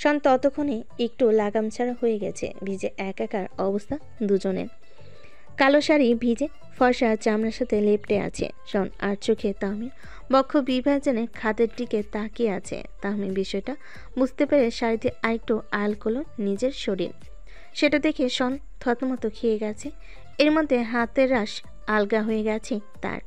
শন ততক্ষণে একটু লাগাম ছাড়া হয়ে গেছে। ভিজে একাকার অবস্থা দুজনের। কালো শাড়ি ভিজে ফর্সা চামড়ার সাথে লেপটে আছে শন, আর চোখে তাহমির বক্ষ বিভাজনে খাতের দিকে তাকিয়ে আছে। তাহমি বিষয়টা বুঝতে পেরে শাড়িতে আরেকটু আড়াল করল নিজের শরীর। সেটা দেখে শন থতমত খেয়ে গেছে। এর মধ্যে হাতের রাশ আলগা হয়ে গেছে তার।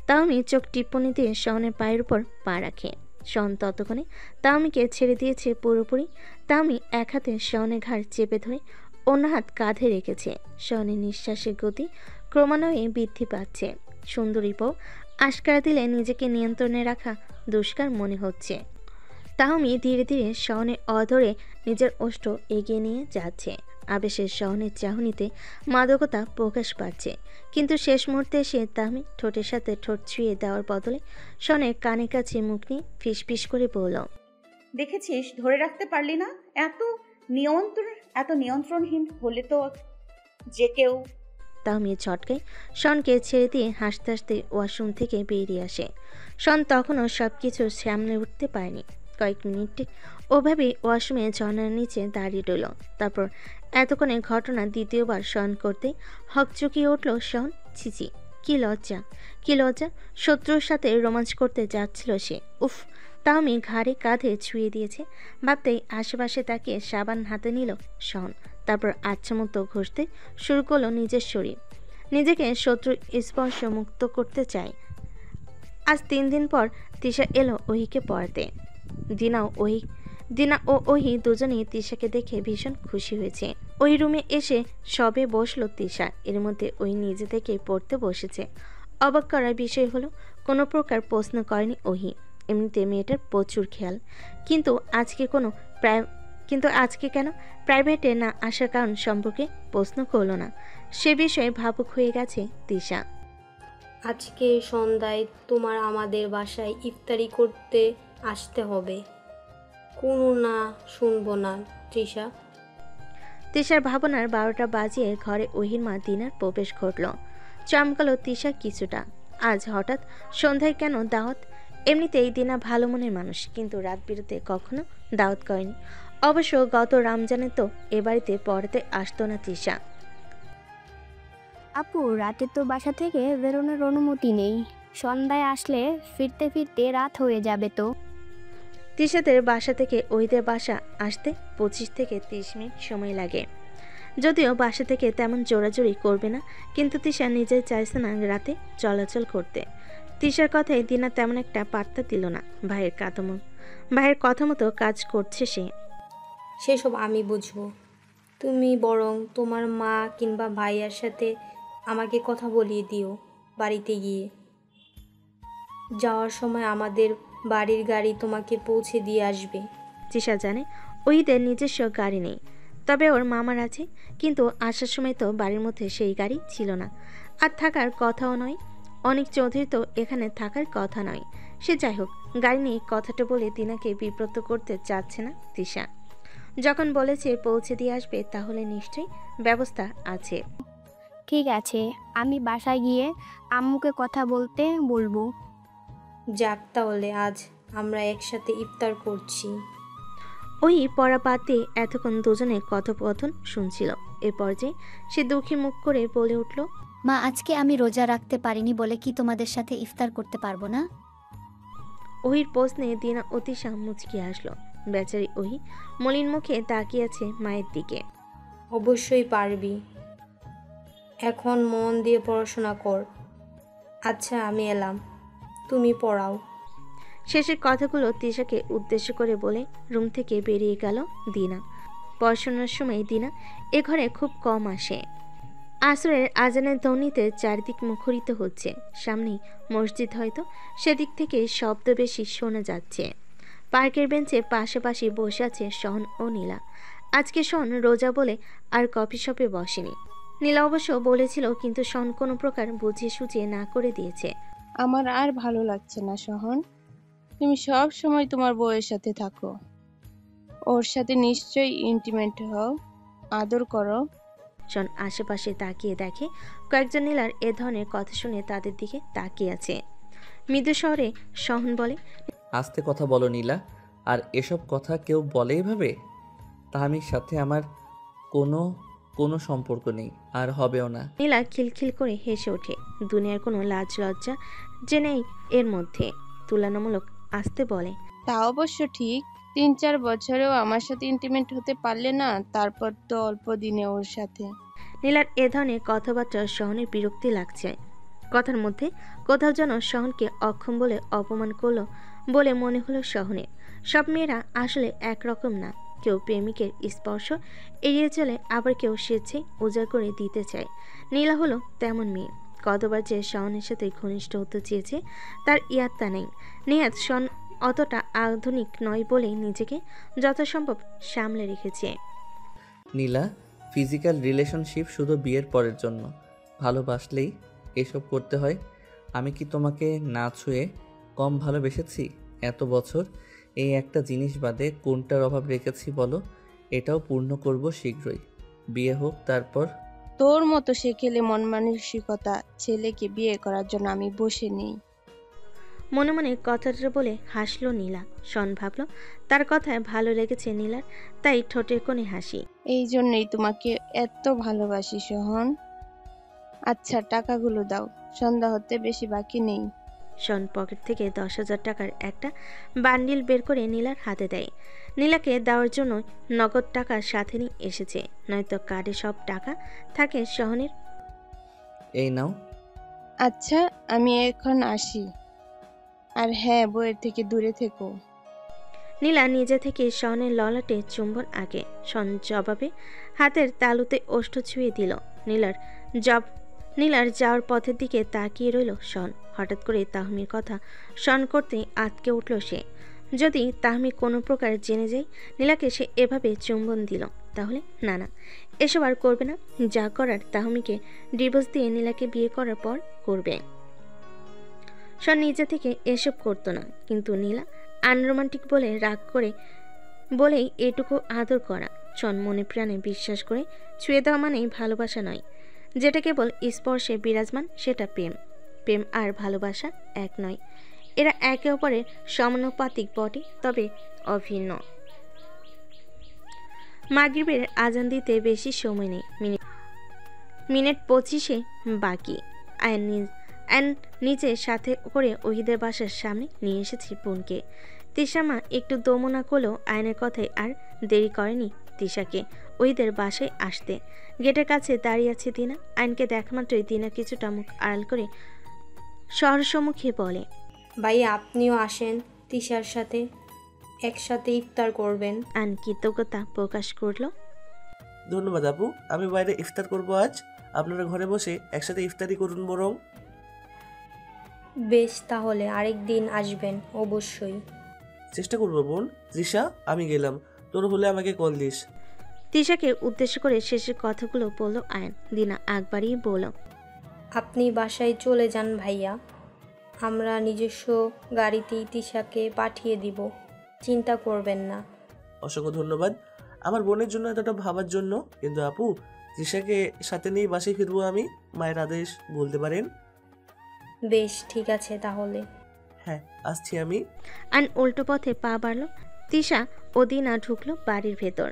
তাহমি চোখ টিপ্পনি দিয়ে শনের পায়ের উপর পা রাখে। শন ততক্ষণে তাহমিকে ছেড়ে দিয়েছে পুরোপুরি। তাহমি এক হাতে শনের ঘাড় চেপে ধরে অন্য হাত কাঁধে রেখেছে। শনের নিঃশ্বাসের গতি ক্রমান্বয়ে বৃদ্ধি পাচ্ছে। সুন্দরী বউ আশকারা দিলে নিজেকে নিয়ন্ত্রণে রাখা দুষ্কার মনে হচ্ছে। তাহমি ধীরে ধীরে শনের অধরে নিজের ওষ্ঠ এগিয়ে নিয়ে যাচ্ছে। আবেশের শহনের চাহনিতে মাদকতা প্রকাশ পাচ্ছে, কিন্তু শেষ মুহূর্তে এসে তাহমি ঠোঁটের সাথে ঠোঁট ছুঁয়ে দেওয়ার বদলে শনের কানের কাছে মুখ নিয়ে ফিসফিস করে বলল, দেখেছিস, ধরে রাখতে পারলি না? এত নিয়ন্ত্রণহীন হলে তো যে কেউ। তাহমি ছটকায় শনকে ছেড়ে দিয়ে হাসতে হাসতে ওয়াশরুম থেকে বেরিয়ে আসে। শন তখনও সব কিছু সামলে উঠতে পারেনি। কয়েক মিনিট ওভাবে ওয়াশরুমে ঝর্ণার নিচে দাঁড়িয়ে রইল। তারপর এতক্ষণে ঘটনা দ্বিতীয়বার শন করতে হকচকিয়ে উঠল শন। ছিচি, কি লজ্জা, কি লজ্জা! শত্রুর সাথে রোমাঞ্চ করতে যাচ্ছিল সে। উফ! তাহমি ঘাড়ে কাঁধে ছুঁয়ে দিয়েছে। ভাবতেই আশেপাশে তাকিয়ে সাবান হাতে নিল শন। তারপর আচ্ছামতো ঘষতে শুরু করলো নিজের শরীর। নিজেকে শত্রু স্পর্শ মুক্ত করতে চায়। আজ 3 দিন পর তিশা এলো ওহিকে পড়াতে। দিনা ও ওহি দুজনেই তিশাকে দেখে ভীষণ খুশি হয়েছে। ওই রুমে এসে সবে বসলো তিশা। এর মধ্যে ওই নিজে থেকে পড়তে বসেছে। অবাক করার বিষয় হলো কোনো প্রকার প্রশ্ন করেনি ওহি। এমনিতে মেয়েটার প্রচুর খেয়াল, কিন্তু আজকে কেন প্রাইভেটে না আসার কারণ সম্পর্কে প্রশ্ন করল না। সে বিষয়ে ভাবুক হয়ে গেছে তিশা। আজকে সন্ধ্যায় তোমার আমাদের বাসায় ইফতারি করতে আসতে হবে। কোনো না শুনবো না তৃষা। তিশার ভাবনার 12টা বাজিয়ে ঘরে ওহির মা দিনার প্রবেশ ঘটল। চমকালো তিশা কিছুটা। আজ হঠাৎ সন্ধ্যায় কেন দাওয়াত? এমনিতেই দিনা ভালো মনের মানুষ, কিন্তু রাত বিরতে কখনো দাওয়াত করেনি। অবশ্য গত রমজানে তো এ বাড়িতে পড়াতে আসতো না তিশা। আপু, রাতে তো বাসা থেকে বেরোনোর অনুমতি নেই। সন্ধ্যায় আসলে ফিরতে ফিরতে রাত হয়ে যাবে তো। তিশাদের বাসা থেকে ওহিদের বাসা আসতে 25 থেকে 30 মিনিট সময় লাগে। যদিও বাসা থেকে তেমন জোরাজোরি করবে না, কিন্তু তিশা নিজেই চাইছে না রাতে চলাচল করতে। তিশার কথায় দিনা তেমন একটা পাত্তা দিল না। ভাইয়ের কথা মতো কাজ করছে সে। সেসব আমি বুঝবো। তুমি বরং তোমার মা কিংবা ভাইয়ার সাথে আমাকে কথা বলিয়ে দিও। বাড়িতে গিয়ে যাওয়ার সময় আমাদের বাড়ির গাড়ি তোমাকে পৌঁছে দিয়ে আসবে। তিশা জানে ওহিদের নিজস্ব গাড়ি নেই, তবে ওর মামার আছে। কিন্তু আসার সময় তো বাড়ির মধ্যে সেই গাড়ি ছিল না, আর থাকার কথাও নয়। অনেক চৌধুরী তো এখানে থাকার কথা নয়। সে যাই হোক, গাড়ি নেই কথাটা বলে দিনাকে বিব্রত করতে চাচ্ছে না তিশা। যখন বলেছে পৌঁছে দিয়ে আসবে, তাহলে নিশ্চয়ই ব্যবস্থা আছে। ঠিক আছে, আমি বাসায় গিয়ে আম্মুকে কথা বলতে বলবো। যাক, তাহলে আজ আমরা একসাথে ইফতার করছি। ওই পড়া বাদ দিয়ে এতক্ষণ দুজনে কথোপকথন শুনছিল। এ পর্যায়ে সে দুঃখী মুখ করে বলে উঠল, মা, আজকে আমি রোজা রাখতে পারিনি বলে কি তোমাদের সাথে ইফতার করতে পারবো না? ওহির প্রশ্নে দিনা অতিশা মুচকি আসলো। বেচারি ওহি মলিন মুখে তাকিয়ে আছে মায়ের দিকে। অবশ্যই পারবি, এখন মন দিয়ে পড়াশোনা কর। আচ্ছা, আমি এলাম, তুমি পড়াও। শেষের কথাগুলো তিশাকে উদ্দেশ্য করে বলে রুম থেকে বেরিয়ে গেল দিনা। পড়াশোনার সময় দিনা এ ঘরে খুব কম আসে। আসরের আজানের ধ্বনিতে চারিদিক মুখরিত হচ্ছে। সামনেই মসজিদ, হয়তো সেদিক থেকে শব্দ বেশি শোনা যাচ্ছে। পার্কের বেঞ্চে পাশাপাশি বসে আছে শন ও নীলা। আজকে শন রোজা বলে আর কফি শপে বসেনি। নীলা অবশ্য বলেছিল, কিন্তু শন কোনো প্রকার বুঝিয়ে সুঝিয়ে না করে দিয়েছে। আমার আর ভালো লাগছে না সহন। তুমি সব সময় তোমার বউয়ের সাথে থাকো, ওর সাথে নিশ্চয়ই ইন্টিমেট হও, আদর করো। শন আশেপাশে তাকিয়ে দেখে কয়েকজন নীলার এ ধরনের কথা শুনে তাদের দিকে তাকিয়ে আছে। মৃদু স্বরে সহন বলে, আস্তে কথা বলো নীলা, আর এসব কথা কেউ বলে এভাবে? তাহমির সাথে আমার কোনো কোনো সম্পর্ক নেই আর হবেও না। নীলা খিলখিল করে হেসে ওঠে। দুনিয়ার কোনো লাজ লজ্জা যে নেই এর মধ্যে। তুলনামূলক আস্তে বলে, তা অবশ্য ঠিক। 3-4 বছরেও আমার সাথে ইন্টিমেট হতে পারলে না, তারপর তো অল্প দিনে ওর সাথে। নীলার এ ধরনের কথাবার্তা সহনের বিরক্তি লাগছে। কথার মধ্যে কোথাও যেন সহনকে অক্ষম বলে অপমান করলো বলে মনে হলো সহনের। সব মেয়েরা আসলে একরকম না। কেউ প্রেমিকের স্পর্শ এড়িয়ে চলে, আবার কেউ স্বেচ্ছায় উজাড় করে দিতে চায়। নীলা হলো তেমন মেয়ে। কতবার যে সহনের সাথে ঘনিষ্ঠ হতে চেয়েছে তার ইয়াত্তা নেই। নেহাত সন অতটা আধুনিক নয় বলেই নিজেকে যথাসম্ভব সামলে রেখেছে। নীলা, ফিজিক্যাল রিলেশনশিপ শুধু বিয়ের পরের জন্য। ভালোবাসলেই এসব করতে হয়। আমি কি তোমাকে না ছুঁয়ে কম ভালোবেসেছি এত বছর? এই একটা জিনিস বাদে কোনটার অভাব রেখেছি বলো? এটাও পূর্ণ করব শীঘ্রই। বিয়ে হোক, তারপর। তোর মতো সেকেলে মন মানসিকতা ছেলেকে বিয়ে করার জন্য আমি বসে নেই। মনে মনে কথাটা বলে হাসলো নীলা। শন ভাবল তার কথায় ভালো লেগেছে নীলার, তাই ঠোঁটের কোণে হাসি। এই জন্যই তোমাকে এত ভালোবাসি সোহন। আচ্ছা, টাকাগুলো দাও, সন্ধ্যা হতে বেশি বাকি নেই। শন পকেট থেকে 10,000 টাকার একটা বান্ডিল বের করে নীলার হাতে দেয়। নীলাকে দেওয়ার জন্য নগদ টাকা সাথে নিয়ে এসেছে, নয়তো কার্ডে সব টাকা থাকে সহনের। এই নাও। আচ্ছা, আমি এখন আসি। আর হ্যাঁ, বইয়ের থেকে দূরে থেকো। নীলা নিজে থেকে শনের ললাটে চুম্বন আঁকে। শন জবাবে হাতের তালুতে ওষ্ঠ ছুঁয়ে দিল। নীলার যাওয়ার পথের দিকে তাকিয়ে রইল শন। হঠাৎ করে তাহমির কথা শন করতেই আটকে উঠল সে। যদি তাহমি কোনো প্রকার জেনে যায় নীলাকে সে এভাবে চুম্বন দিল, তাহলে না, এসব আর করবে না। যা করার তাহমিকে ডিভোর্স দিয়ে নীলাকে বিয়ে করার পর করবে। শন নিজে থেকে এসব করতো না, কিন্তু নীলা আনরোমান্টিক বলে রাগ করে বলেই এটুকু আদর করা। শন মনে প্রাণে বিশ্বাস করে ছুঁয়ে দেওয়া মানেই ভালোবাসা নয়। যেটা কেবল স্পর্শে বিরাজমান সেটা প্রেম। প্রেম আর ভালোবাসা এক নয়, এরা একে অপরের সমানুপাতিক বটে, তবে অভিন্ন। মাগরিবের আজান দিতে বেশি সময় নেই। মিনিট 25 বাকি। আয়ন নিচে সাথে করে ওহিদের বাসার সামনে নিয়ে এসেছে বোনকে। তিশা মা একটু দমনা করলেও আয়নের কথায় আর দেরি করেনি তিশাকে ওহিদের বাসায় আসতে। গেটের কাছে দাঁড়িয়ে আছে দিনা। আয়নকে দেখা মাত্রই দিনা কিছুটা মুখ আড়াল করে সহসম্মুখে বলে, ভাইয়া আপনিও আসেন, তিশার সাথে একসাথে ইফতার করবেন। আয়ন কৃতজ্ঞতা প্রকাশ করল। ধন্যবাদ আপু, আমি বাইরে ইফতার করব আজ। আপনারা ঘরে বসে একসাথে ইফতারি করুন বরং। বেশ, তাহলে আরেক দিন আসবেন অবশ্যই। চেষ্টা করবো বোন। তৃষা, আমি গেলাম, তোর হলে আমাকে কল দিস। তিশাকে উদ্দেশ্য করে শেষের কথাগুলো বলল আয়ন। দিনা আগ বাড়িয়ে বলল, আপনি বাসায় চলে যান ভাইয়া, আমরা নিজস্ব গাড়িতেই তিশাকে পাঠিয়ে দিব, চিন্তা করবেন না। অসংখ্য ধন্যবাদ আমার বোনের জন্য এতটা ভাবার জন্য। কিন্তু আপু, তৃষাকে সাথে নিয়ে বাসায় ফিরবো আমি, মায়ের আদেশ বলতে পারেন। বেশ, ঠিক আছে তাহলে। হ্যাঁ, আসছি আমি। আয়ন উল্টো পথে পা বাড়ল। তিশা ও দিনা ঢুকলো বাড়ির ভেতর।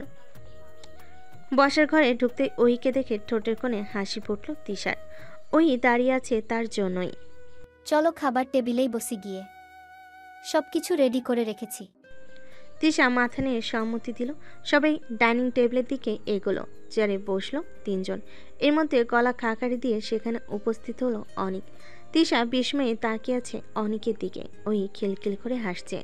বসার ঘরে ঢুকতে ওহিকে দেখে ঠোঁটের কোণে হাসি ফুটল তিশার। ওহি দাঁড়িয়ে আছে তার জন্যই। চলো খাবার টেবিলেই বসে গিয়ে, সব কিছু রেডি করে রেখেছি। তিশা মাথা নিয়ে সম্মতি দিল। সবাই ডাইনিং টেবিলের দিকে এগোলো। চেয়ারে বসলো 3 জন। এর মধ্যে গলা খাকারি দিয়ে সেখানে উপস্থিত হলো অনিক। তিশা বিস্ময়ে তাকিয়ে আছে অনিকের দিকে। ওই খিলখিল করে হাসছে।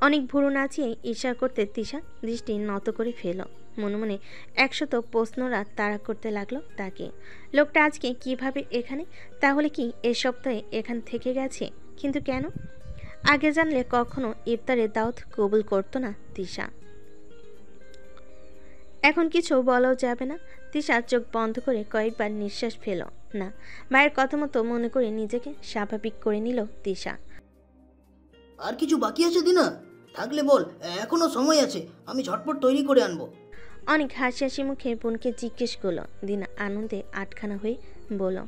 অনেক ভুরু নাচিয়ে ইশারা করতে তিশা দৃষ্টি নত করে ফেল। মনে মনে 100 প্রশ্নরা তাড়া করতে লাগলো তাকে। লোকটা আজকে কিভাবে এখানে? তাহলে কি এ সপ্তাহে এখান থেকে গেছে? কিন্তু কেন? আগে জানলে কখনো ইফতারের দাওয়াত কবুল করতো না তিশা। এখন কিছু বলাও যাবে না। তিশা চোখ বন্ধ করে কয়েকবার নিঃশ্বাস ফেল। না, ভাইয়ের কথা মতো মনে করে নিজেকে স্বাভাবিক করে নিল তিশা। আর কিছু বাকি আছে দিনা? থাকলে বল, এখনো সময় আছে, আমি ঝটপট তৈরি করে আনবো। অনেক হাসি হাসি মুখে বোনকে জিজ্ঞেস করলো। দিনা আনন্দে আটখানা হয়ে বলল,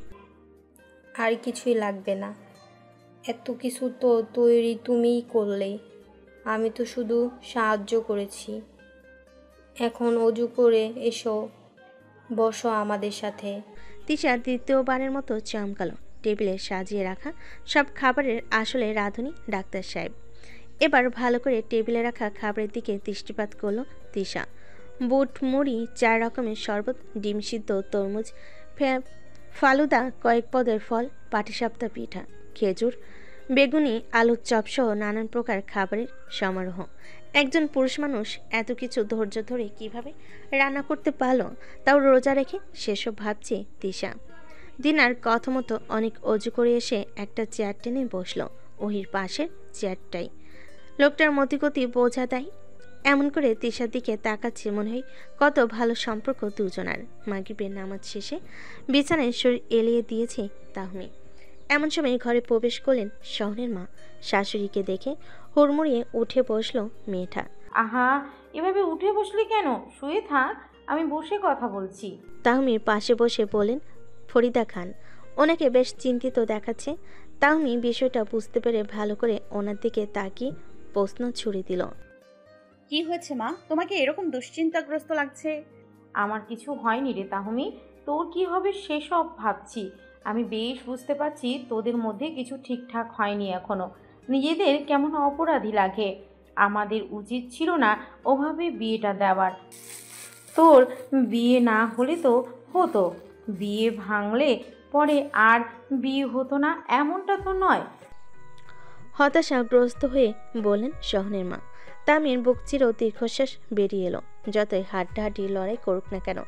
আর কিছুই লাগবে না, এত কিছু তো তৈরি তুমিই করলে, আমি তো শুধু সাহায্য করেছি। এখন অজু করে এসো, বসো আমাদের সাথে। তিশা দ্বিতীয়বারের মতো চমকালো। টেবিলে সাজিয়ে রাখা সব খাবারের আসলে রাঁধুনি ডাক্তার সাহেব। এবার ভালো করে টেবিলে রাখা খাবারের দিকে দৃষ্টিপাত করলো তিশা। বুট, মুড়ি, 4 রকমের শরবত, ডিম সিদ্ধ, তরমুজ, ফালুদা, কয়েক পদের ফল, পাটিসাপটা পিঠা, খেজুর, বেগুনি, আলুর চপসহ নানান প্রকার খাবারের সমারোহ। একজন পুরুষ মানুষ এত কিছু ধৈর্য ধরে কিভাবে রান্না করতে পারল, তাও রোজা রেখে, সেসব ভাবছে তিশা। দিনার কথা মতো অনেক অজু করে এসে একটা চেয়ার টেনে বসলো ওহির পাশের চেয়ারটাই। লোকটার মতিগতি বোঝা দেয়। এমন করে তিশার দিকে তাকাচ্ছে, মনে হয় কত ভালো সম্পর্ক দুজনার। মাগরিবের নামাজ শেষে বিছানায় শরীর এলিয়ে দিয়েছে তাহমি। এমন সময় ঘরে প্রবেশ করলেন শহরের মা। শাশুড়িকে দেখে হুড়মুড়িয়ে উঠে বসলো মেয়েটা। আহা, এভাবে উঠে বসলি কেন? শুয়ে থাক, আমি বসে কথা বলছি। তাহমির পাশে বসে বলেন ফরিদা খান। ওনাকে বেশ চিন্তিত দেখাচ্ছে। তাহমি বিষয়টা বুঝতে পেরে ভালো করে ওনার দিকে তাকিয়ে প্রশ্ন ছুড়ে দিল। কি হয়েছে মা, তোমাকে এরকম দুশ্চিন্তাগ্রস্ত লাগছে? আমার কিছু হয়নি রে তাহমি, তোর কি হবে সেসব ভাবছি। আমি বেশ বুঝতে পারছি তোদের মধ্যে কিছু ঠিকঠাক হয়নি এখনো। নিজেদের কেমন অপরাধী লাগে। আমাদের উচিত ছিল না ওভাবে বিয়েটা দেওয়ার। তোর বিয়ে না হলে তো হতো, বিয়ে ভাঙলে পরে আর বিয়ে হতো না এমনটা তো নয়। হতাশাগ্রস্ত হয়ে বললেন শহরের মা। তামির বুক চিরেও দীর্ঘশ্বাস বেরিয়ে এলো। যতই হাড্ডাহাড্ডি লড়াই করুক না কেন,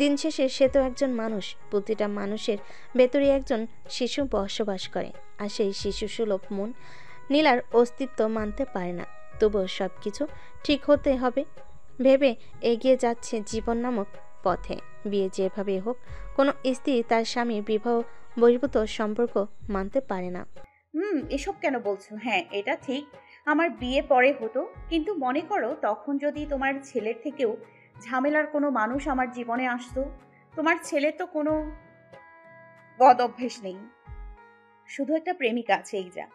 দিন শেষে সে তো একজন মানুষ। প্রতিটা মানুষের ভেতরে একজন শিশু বসবাস করে, আর সেই শিশু সুলভ মন নীলার অস্তিত্ব মানতে পারে না। তবুও সব কিছু ঠিক হতে হবে ভেবে এগিয়ে যাচ্ছে জীবন নামক পথে। বিয়ে যেভাবে হোক, কোনো স্ত্রী তার স্বামীর বিবাহ বহির্ভূত সম্পর্ক মানতে পারে না। এসব কেন বলছো? হ্যাঁ, এটা ঠিক, আমার বিয়ে পরে হতো, কিন্তু মনে করো তখন যদি তোমার ছেলের থেকেও ঝামেলার কোনো মানুষ আমার জীবনে আসতো। তোমার ছেলে তো কোনো বদ অভ্যেস নেই, শুধু একটা প্রেমিকা আছে, এই যা।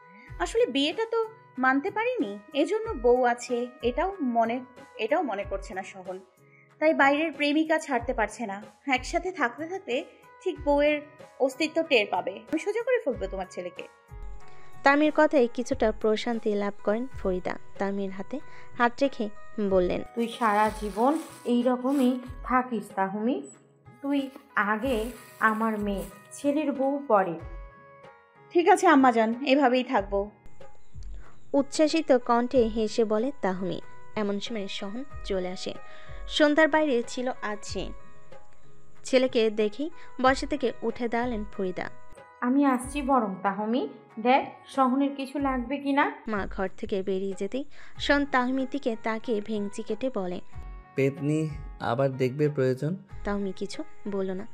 আসলে বিয়েটা তো মানতে পারিনি, এজন্য বউ আছে এটাও মনে করছে না সহন। তাই বাইরের প্রেমিকা ছাড়তে পারছে না। একসাথে থাকতে থাকতে ঠিক বউয়ের অস্তিত্ব টের পাবে। আমি সোজা করে ফেলবো তোমার ছেলেকে। তামির কথায় কিছুটা প্রশান্তি লাভ করেন ফরিদা। তামির হাতে হাত রেখে বললেন, তুই সারা জীবন এইরকমই থাকিস তাহমি। তুই আগে আমার মেয়ে, ছেলের বউ পরে। ঠিক আছে আম্মাজান, এভাবেই থাকবো। উচ্ছ্বাসিত কণ্ঠে হেসে বলে তাহমি। এমন সময় সহন চলে আসে। সন্ধ্যার বাইরে ছিল আজ সে। ছেলেকে দেখেই বসা থেকে উঠে দাঁড়ালেন ফরিদা। আমি আসছি বরং তাহমি, দেখ সহনের কিছু লাগবে কিনা। মা ঘর থেকে বেরিয়ে যেতেই শোন তাহমির দিকে তাকিয়ে ভেঙচি কেটে বলে, পেতনি আবার দেখবে প্রয়োজন। তাহমি কিছু বলল না।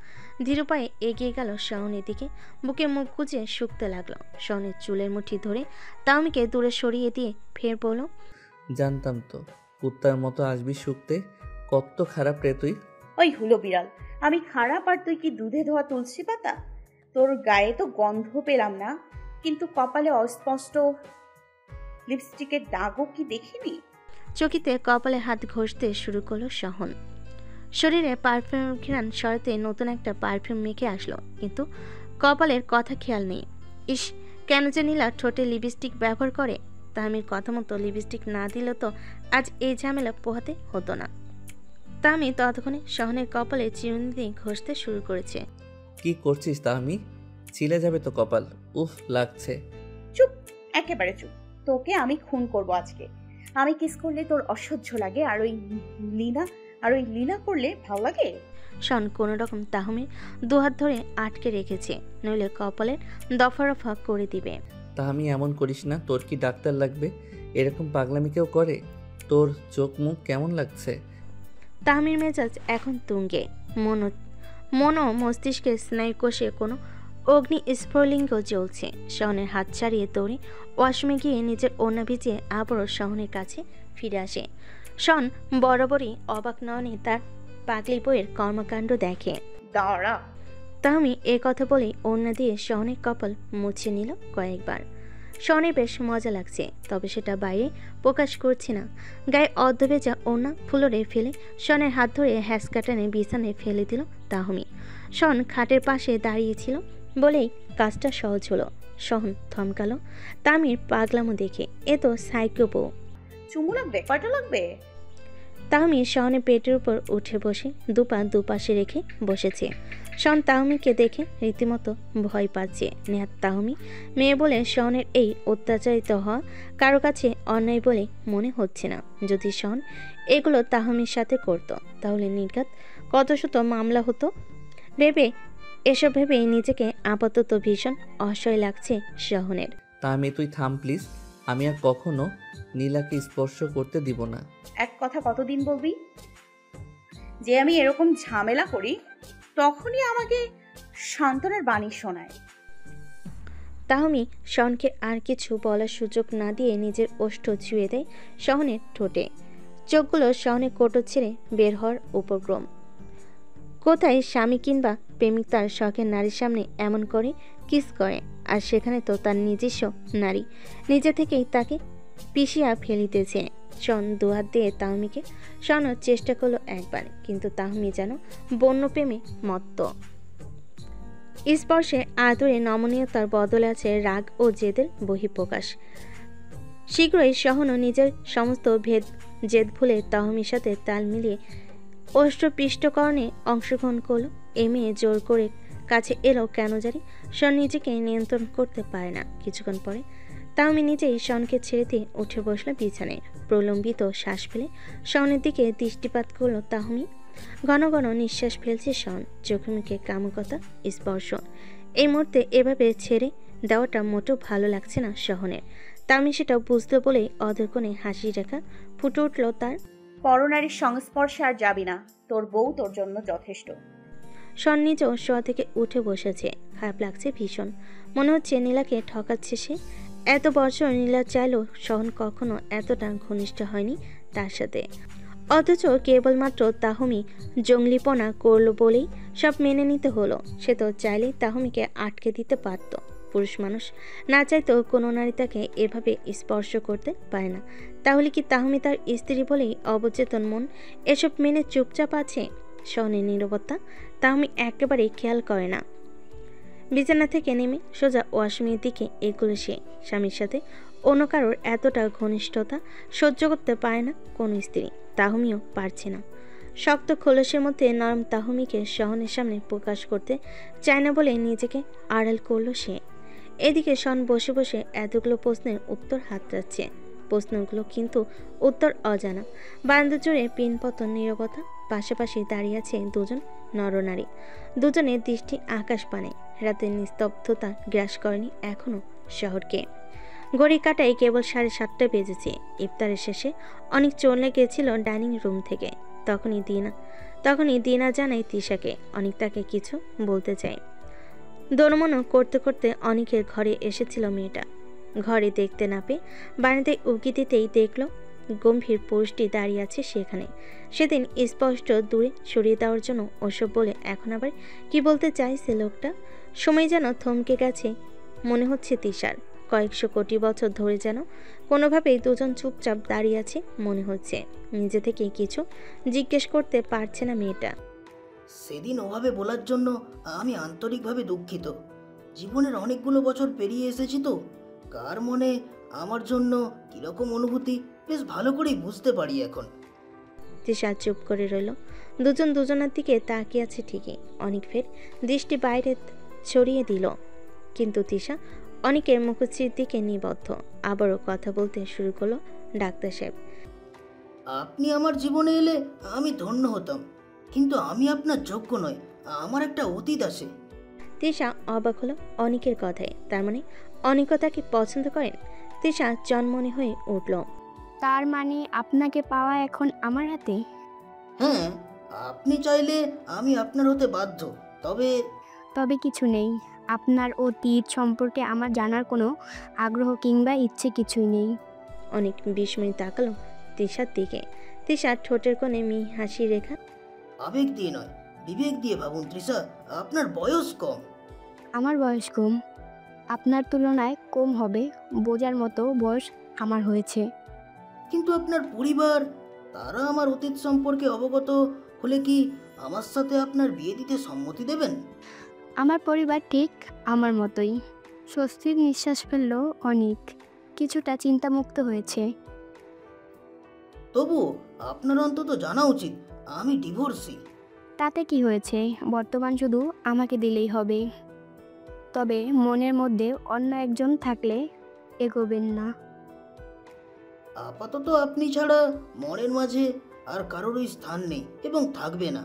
ধীর পায়ে এগিয়ে গেল শাওনের দিকে। বুকে মুখ গুজে শুকতে লাগলো। শাওনের চুলের মুঠি ধরে তাহমিকে দূরে সরিয়ে দিয়ে ফের বলল, জানতাম তো কুত্তার মতো আসবি শুকতে। কত খারাপ রে তুই। ওই হুলো বিড়াল, আমি খারাপ আর তুই কি দুধে ধোয়া তুলসী পাতা? তোর গায়ে তো গন্ধ পেলাম না, কিন্তু কপালে অস্পষ্ট লিপস্টিকের দাগও কি দেখিনি? চকিতে কপালে হাত ঘষতে শুরু করলো সহন। শরীরে পারফিউম ঘ্রাণ সরাতে নতুন একটা পারফিউম মেখে আসলো, কিন্তু কপালের কথা খেয়াল নেই। ইস, কেন যে নীলা ঠোঁটে লিপস্টিক ব্যবহার করে। তাহমির কথা মতো লিপস্টিক না দিলে তো আজ এই ঝামেলা পোহাতে হতো না। তাহমি ততক্ষণে সহনের কপালে চিরুনি দিয়ে ঘষতে শুরু করেছে। কি করছিস তাহমি? ছিলে যাবে তো কপাল। উফ লাগছে। চুপ, একেবারে চুপ। তোকে আমি খুন করব আজকে। আমি কিস করলে তোর অসহ্য লাগে, আর ওই লীনা করলে ভালো লাগে? শন কোনো রকম তাহমির দুহাত ধরে আটকে রেখেছে, নইলে কপালের দফা রফা করে দিবে। তাহমি এমন করিস না, তোর কি ডাক্তার লাগবে? এরকম পাগলামি কেউ করে? তোর চোখ মুখ কেমন লাগছে? তাহমির মেজাজ এখন তুঙ্গে। মনো মস্তিষ্কের স্নায়ু কোষে কোনো অগ্নি স্ফুলিঙ্গ জ্বলছে। শহনের হাত ছাড়িয়ে দৌড়ে ওয়াশরুমে গিয়ে নিজের ওড়না ভিজিয়ে আবারও শহনের কাছে ফিরে আসে। শন বরাবরই অবাক নয়নে তার পাগলি বইয়ের কর্মকাণ্ড দেখে। দাঁড়া। তাহমি এ কথা বলেই ওড়না দিয়ে শহনের কপাল মুছে নিল কয়েকবার। শনের বেশ মজা লাগছে, তবে সেটা বাইরে প্রকাশ করছে না। গায়ে অর্ধভেজা ওড়না ফ্লোরে ফেলে শনের হাত ধরে হ্যাসকাটানে বিছানায় ফেলে দিল তাহমি। শন খাটের পাশে দাঁড়িয়েছিল বলেই কাজটা সহজ হলো। শহন থমকালো তামির পাগলামো দেখে। এ তো সাইকো বউ। চুমু লাগবে? কয়টা লাগবে? তাহমি শহনের পেটের উপর উঠে বসে দুপা দুপাশে রেখে বসেছে। শন তাহমিকে দেখে রীতিমতো ভয় পাচ্ছে। নেহাত তাহমি মেয়ে বলে শহনের এই অত্যাচারিত হওয়া কারো কাছে অন্যায় বলে মনে হচ্ছে না। যদি শহন এগুলো তাহমির সাথে করত তাহলে নির্ঘাত কত শত মামলা হতো। এসব ভেবেই নিজেকে আপাতত ভীষণ অসহায় লাগছে শহনের। তাহমি তুই থাম প্লিজ, আমি আর কখনো নীলাকে স্পর্শ করতে দিব না। এক কথা কতদিন বলবি? যে আমি এরকম ঝামেলা করি তখনই আমাকে সান্ত্বনার বাণী শোনায়। তাহমি শনকে আর কিছু বলার সুযোগ না দিয়ে নিজের ওষ্ঠ ছুঁয়ে দেয় শহনের ঠোঁটে। চোখগুলো শহনের কোটর ছেড়ে বের হওয়ার উপক্রম। কোথায় স্বামী কিংবা প্রেমিক তার শখের নারীর সামনে এমন করে কিস করে, আর সেখানে তো তার নিজস্ব নারী নিজে থেকেই তাকে পিষিয়া ফেলিতেছে। শন দুহাত দিয়ে তাহমিকে সরানোর চেষ্টা করলো একবার, কিন্তু তাহমি যেন বন্য প্রেমে মত্ত। স্পর্শে আদরে নমনীয়তার বদলে আছে রাগ ও জেদের বহিঃপ্রকাশ। শীঘ্রই শহনও নিজের সমস্ত জেদ ভুলে তাহমির সাথে তাল মিলিয়ে অষ্টপৃষ্ঠকরণে অংশগ্রহণ করলো। এই মেয়ে জোর করে কাছে এলো কেন জানি শন নিজেকে নিয়ন্ত্রণ করতে পারে না। কিছুক্ষণ পরে তাহমি নিজেই শনকে ছেড়ে দিয়ে উঠে বসলো বিছানায়। প্রলম্বিত শ্বাস ফেলে শনের দিকে দৃষ্টিপাত করলো তাহমি। ঘন ঘন নিঃশ্বাস ফেলছে শন, চোখে মুখে কামুকতা স্পর্শ। এই মুহূর্তে এভাবে ছেড়ে দেওয়াটা মোটেও ভালো লাগছে না শহনের। তাহমি সেটা বুঝতে বলেই অধর কোণে হাসি রেখা ফুটে উঠল তার। পরনারীর সংস্পর্শে আর যাবি না, তোর বউ তোর জন্য যথেষ্ট। শন নিজেও শোয়া থেকে উঠে বসেছে। খারাপ লাগছে ভীষণ। মনে হচ্ছে নীলাকে ঠকাচ্ছে সে। এত বছর নীলা চাইলেও শহন কখনো এতটা ঘনিষ্ঠ হয়নি তার সাথে। অথচ কেবলমাত্র তাহমি জঙ্গলিপনা করলো বলেই সব মেনে নিতে হলো। সে তো চাইলেই তাহমিকে আটকে দিতে পারত। পুরুষ মানুষ না চাইতেও কোনো নারী তাকে এভাবে স্পর্শ করতে পারে না। তাহলে কি তাহমি তার স্ত্রী বলেই অবচেতন মন এসব মেনে চুপচাপ আছে? শহনের নীরবতা তাহমি একেবারেই খেয়াল করে না। বিছানা থেকে নেমে সোজা ওয়াশরুমের দিকে এগুলো সে। স্বামীর সাথে অন্য কারোর এতটা ঘনিষ্ঠতা সহ্য করতে পারে না কোনো স্ত্রী, তাহমিও পারছে না। শক্ত খোলসের মধ্যে নরম তাহমিকে শহনের সামনে প্রকাশ করতে চায় না বলে নিজেকে আড়াল করলো সে। এদিকে শন বসে বসে এতগুলো প্রশ্নের উত্তর হাতড়াচ্ছে। প্রশ্নগুলো কিন্তু উত্তর অজানা। বারান্দা জুড়ে পিনপতন নীরবতা। পাশাপাশি দাঁড়িয়ে আছে দুজন নরনারী। দুজনের দৃষ্টি আকাশ পানে। রাতের নিস্তব্ধতা গ্রাস করেনি এখনো শহরকে। ঘড়ি কাটায় কেবল 7:30 বেজেছে। ইফতারের শেষে অনেক চলে গিয়েছিল ডাইনিং রুম থেকে। তখনই দিনা জানায় তিশাকে অনেক তাকে কিছু বলতে চায়। দোনমনো করতে করতে অনেকের ঘরে এসেছিল মেয়েটা। ঘরে দেখতে না পেয়ে বাড়িতে উকি দিতেই দেখল গম্ভীর পুরুষটি দাঁড়িয়ে আছে সেখানে। সেদিন স্পষ্ট দূরে সরিয়ে দেওয়ার জন্য ওসব বলে এখন আবার কি বলতে চাইছে লোকটা? সময় যেন থমকে গেছে মনে হচ্ছে তিশার। কয়েকশো কোটি বছর ধরে যেন কোনোভাবেই দুজন চুপচাপ দাঁড়িয়ে আছে মনে হচ্ছে। নিজে থেকে কিছু জিজ্ঞেস করতে পারছে না মেয়েটা। সেদিন ওভাবে বলার জন্য আমি আন্তরিকভাবে দুঃখিত। জীবনের অনেকগুলো বছর পেরিয়ে এসেছি তো, কার মনে আমার জন্য কীরকম অনুভূতি বেশ ভালো করেই বুঝতে পারি এখন। তিশা চুপ করে রইল। দুজন দুজনের দিকে তাকিয়ে আছে ঠিকই। অনেক ফের দৃষ্টি বাইরে ছড়িয়ে দিল, কিন্তু তিশা অনেকের মুখশ্রীর দিকে নিবদ্ধ। আবারও কথা বলতে শুরু করলো ডাক্তার সাহেব। আপনি আমার জীবনে এলে আমি ধন্য হতাম, কিন্তু আমি আপনার যোগ্য নয়। আমার একটা অতীত আছে। তিশা অবাক হলো অনেকের কথায়। তার মানে অনেকও তাকে পছন্দ করেন? তিশা জন্মনে হয়ে উঠল। তার মানে আপনাকে পাওয়া এখন আমার হাতে? হ্যাঁ, আপনি চাইলে আমি আপনার হতে বাধ্য। তবে কিছু নেই। আপনার অতীত সম্পর্কে আমার জানার কোনো আগ্রহ কিংবা ইচ্ছে কিছুই নেই। অনেক বিস্ময় তাকালো তিশার দিকে। তিশার ঠোঁটের কোণে হাসি রেখা। আবেগ দিয়ে নয়, বিবেক দিয়ে ভাবুন তৃষা। আপনার বয়স কম। আমার বয়স কম? আপনার তুলনায় কম হবে বোঝার মতো বয়স আমার হয়েছে। কিন্তু আপনার পরিবার, তারা আমার অতীত সম্পর্কে অবগত হলে কি আমার সাথে আপনার বিয়ে দিতে সম্মতি দেবেন? আমার পরিবার ঠিক আমার মতোই। স্বস্তির নিঃশ্বাস ফেলল অনেক, কিছুটা চিন্তামুক্ত হয়েছে। তবু আপনার অন্তত জানা উচিত আমি ডিভোর্সি। তাতে কি হয়েছে, বর্তমান শুধু আমাকে দিলেই হবে। তবে মনের মধ্যে অন্য একজন থাকলে এগোবেন না। আপাতত আপনি ছাড়া মনের মাঝে আর কারোরই স্থান নেই এবং থাকবে না।